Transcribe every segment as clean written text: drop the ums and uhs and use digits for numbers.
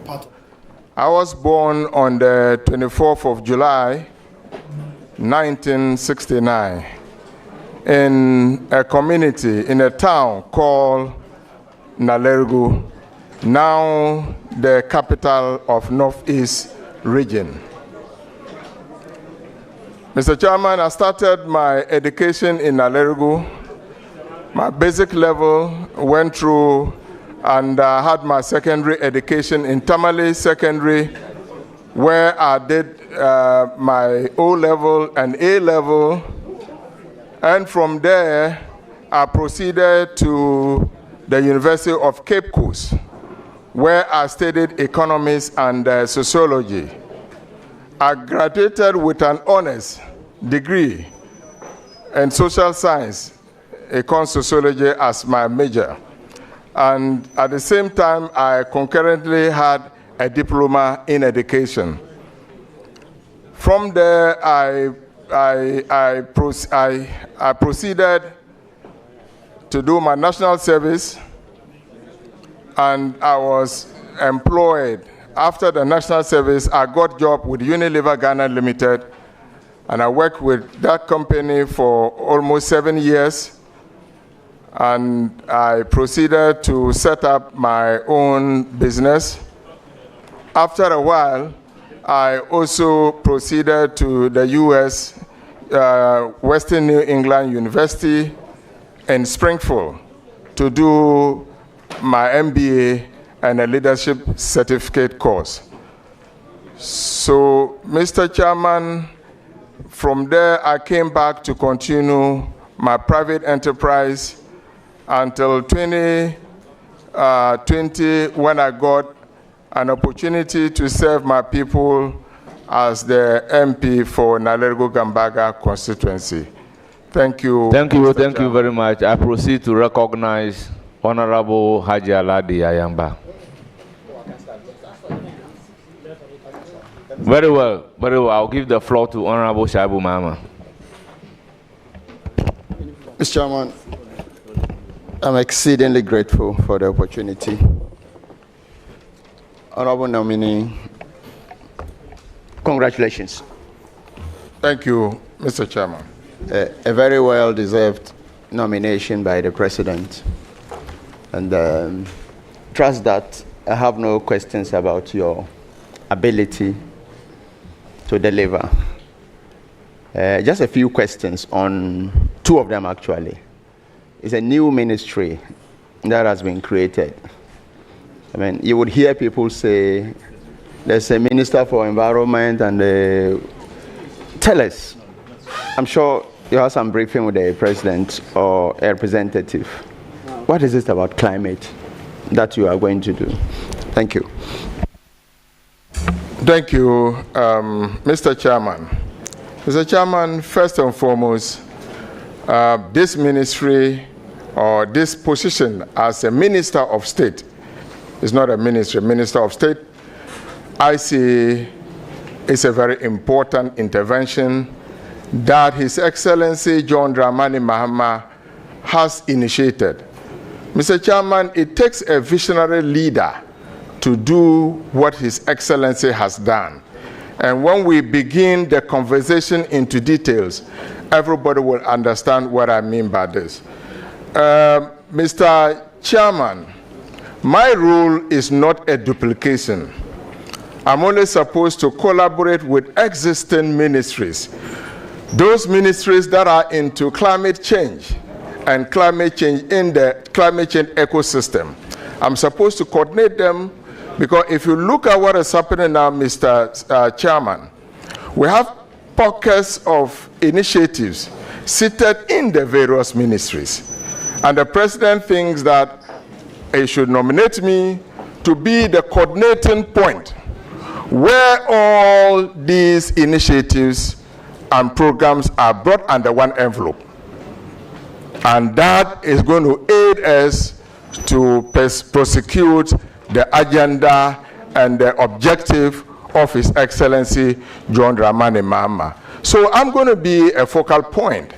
I was born on the 24th of July, 1969, in a community, in a town called Nalergu, now the capital of Northeast region. Mr. Chairman, I started my education in Nalergu. My basic level went through and had my secondary education in Tamale Secondary, where I did my O-level and A-level. And from there, I proceeded to the University of Cape Coast, where I studied economics and sociology. I graduated with an honors degree in social science, econ sociology as my major. And at the same time, I concurrently had a diploma in education. From there, I proceeded to do my national service, and I was employed. After the national service, I got a job with Unilever Ghana Limited, and I worked with that company for almost 7 years. And I proceeded to set up my own business. After a while, I also proceeded to the U.S. Western New England University in Springfield to do my MBA and a leadership certificate course. So, Mr. Chairman, from there I came back to continue my private enterprise until 2020, when I got an opportunity to serve my people as the MP for Nalergu Gambaga constituency. Thank you. Thank you very much. I proceed to recognize Honorable Haji Aladi Ayamba. Very well, very well. I'll give the floor to Honorable Shaibu Mama. Mr. Chairman, I'm exceedingly grateful for the opportunity. Honorable nominee, congratulations. Thank you, Mr. Chairman. A very well-deserved nomination by the President. And trust that I have no questions about your ability to deliver. Just a few questions on two of them, actually. It's a new ministry that has been created. I mean, you would hear people say, there's a minister for environment, and tell us. I'm sure you have some briefing with the president or a representative. What is it about climate that you are going to do? Thank you. Thank you, Mr. Chairman. Mr. Chairman, first and foremost, this ministry or this position as a Minister of State is not a ministry, Minister of State. I see it's a very important intervention that His Excellency John Dramani Mahama has initiated. Mr. Chairman, it takes a visionary leader to do what His Excellency has done. And when we begin the conversation into details, everybody will understand what I mean by this. Mr. Chairman, my role is not a duplication. I'm only supposed to collaborate with existing ministries. Those ministries that are into climate change and climate change in the climate change ecosystem. I'm supposed to coordinate them, because if you look at what is happening now, Mr. Chairman, we have pockets of initiatives seated in the various ministries. And the president thinks that he should nominate me to be the coordinating point where all these initiatives and programs are brought under one envelope. And that is going to aid us to prosecute the agenda and the objective of His Excellency John Dramani Mahama. So I'm going to be a focal point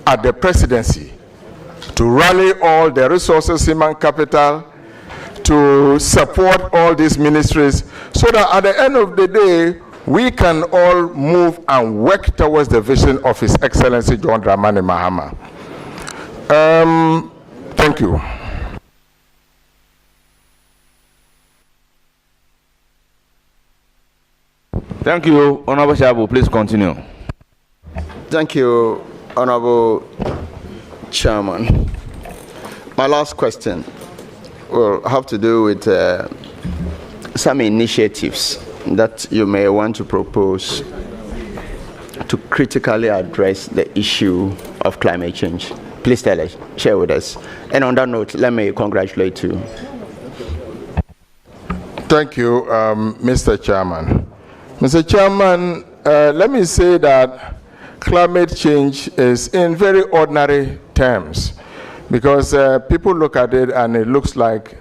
at the presidency to rally all the resources, human capital, to support all these ministries so that at the end of the day, we can all move and work towards the vision of His Excellency John Dramani Mahama. Thank you. Thank you, Honorable Shabu. Please continue. Thank you, Honorable Chairman. My last question will have to do with some initiatives that you may want to propose to critically address the issue of climate change. Please tell us, share with us. And on that note, let me congratulate you. Thank you, Mr. Chairman. Mr. Chairman, let me say that climate change is in very ordinary terms because people look at it and it looks like,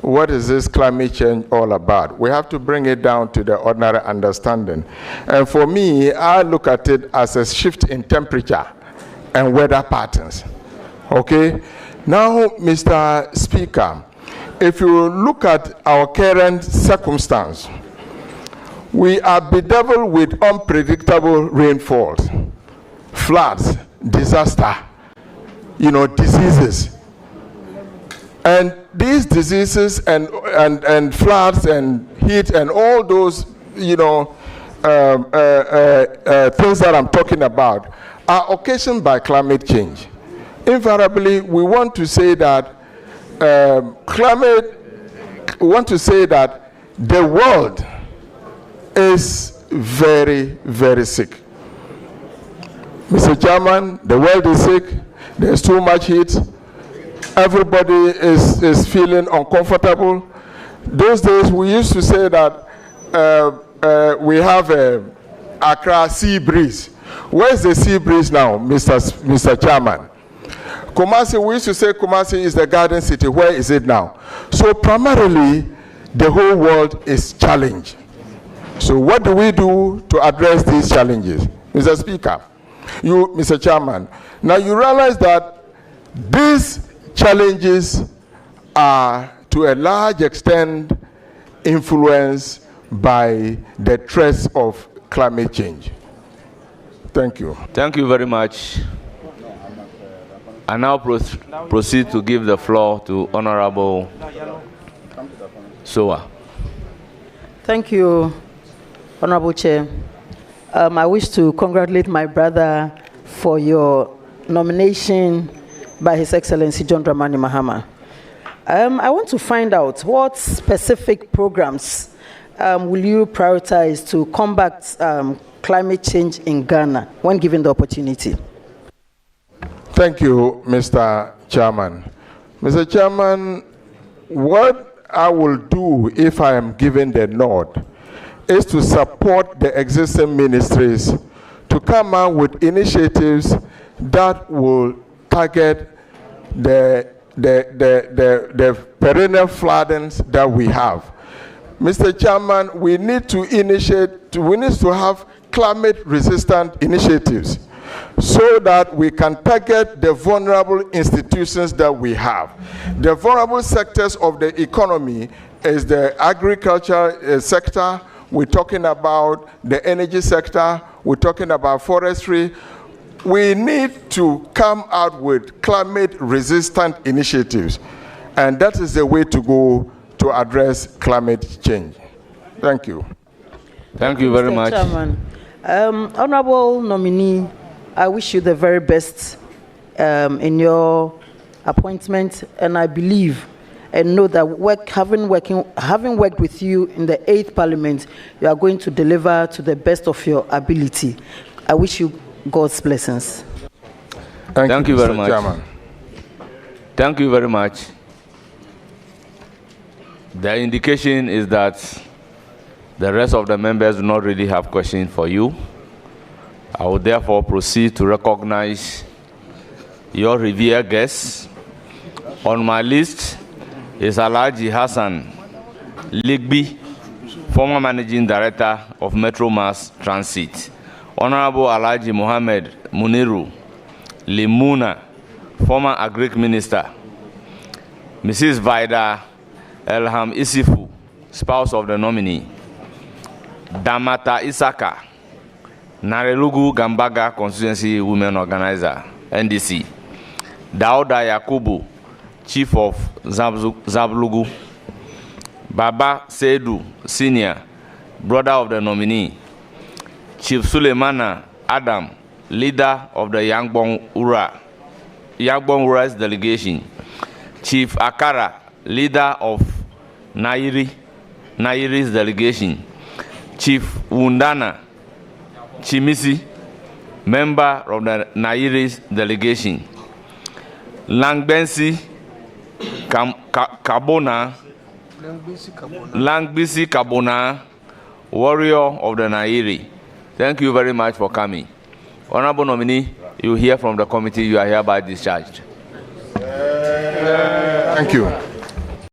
what is this climate change all about? We have to bring it down to the ordinary understanding. And for me, I look at it as a shift in temperature and weather patterns. Okay? Now, Mr. Speaker, if you look at our current circumstance, we are bedeviled with unpredictable rainfalls, floods, disaster, diseases. And these diseases and floods and heat and all those, things that I'm talking about are occasioned by climate change. Invariably, we want to say that the world is very, very sick. Mr. Chairman, the world is sick. There's too much heat. Everybody is feeling uncomfortable. Those days we used to say that we have a Accra sea breeze. Where's the sea breeze now, Mr. Chairman? Kumasi, we used to say Kumasi is the garden city. Where is it now? So primarily, the whole world is challenged. So what do we do to address these challenges? Mr. Speaker, Mr. Chairman, now you realize that these challenges are to a large extent influenced by the threats of climate change. Thank you. Thank you very much. I now proceed to give the floor to Honorable Soa. Thank you, Honorable Chair. I wish to congratulate my brother for your nomination by His Excellency John Dramani Mahama. I want to find out what specific programs will you prioritize to combat climate change in Ghana when given the opportunity? Thank you, Mr. Chairman. Mr. Chairman, what I will do if I am given the nod is to support the existing ministries to come out with initiatives that will target the perennial floodings that we have. Mr. Chairman, we need to have climate-resistant initiatives so that we can target the vulnerable institutions that we have. The vulnerable sectors of the economy is the agriculture sector. We're talking about the energy sector. We're talking about forestry. We need to come out with climate-resistant initiatives, and that is the way to go to address climate change. Thank you. Thank you very much. Chairman. Honorable nominee, I wish you the very best in your appointment, and I believe and know that having worked with you in the 8th Parliament, you are going to deliver to the best of your ability. I wish you God's blessings. Thank you very Mr. much. Chairman. Thank you very much. The indication is that the rest of the members do not really have questions for you. I will therefore proceed to recognize your revered guests. On my list is Alhaji Hassan Ligbi, former Managing Director of Metro Mass Transit. Honorable Alhaji Mohammed Muniru Limuna, former Agric Minister. Mrs. Vida Elham Isifu, spouse of the nominee. Damata Isaka, Narelugu Gambaga Constituency Women Organizer, NDC. Dauda Yakubu, Chief of Zablugu. Baba Seidu, Senior, brother of the nominee. Chief Suleimana Adam, leader of the Yangbong Ura's delegation. Chief Akara, leader of Nairi's delegation. Chief Wundana Chimisi, member of the Nairi's delegation. Langbisi Kabona, warrior of the Nairi. Thank you very much for coming. Honorable nominee, you hear from the committee, you are hereby discharged. Thank you.